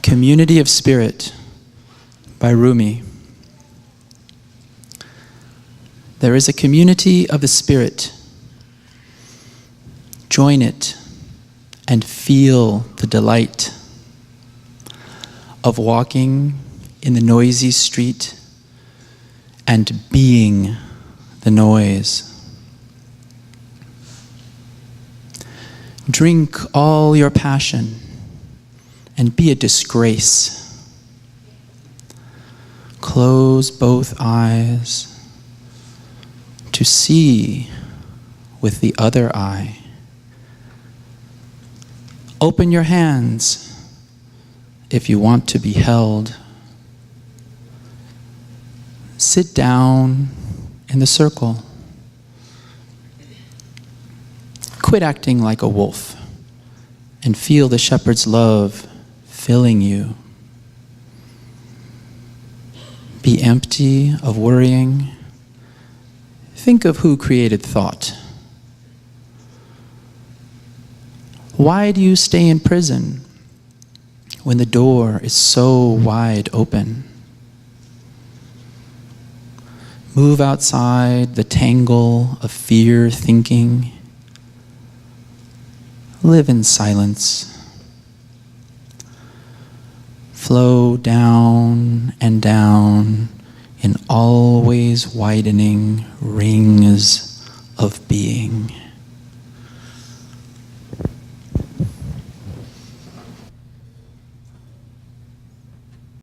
Community of Spirit by Rumi. There is a community of the Spirit. Join it and feel the delight of walking in the noisy street and being the noise. Drink all your passion and be a disgrace. Close both eyes to see with the other eye. Open your hands if you want to be held. Sit down in the circle. Quit acting like a wolf and feel the shepherd's love filling you. Be empty of worrying. Think of who created thought. Why do you stay in prison when the door is so wide open? Move outside the tangle of fear thinking. Live in silence. Flow down and down in always widening rings of being.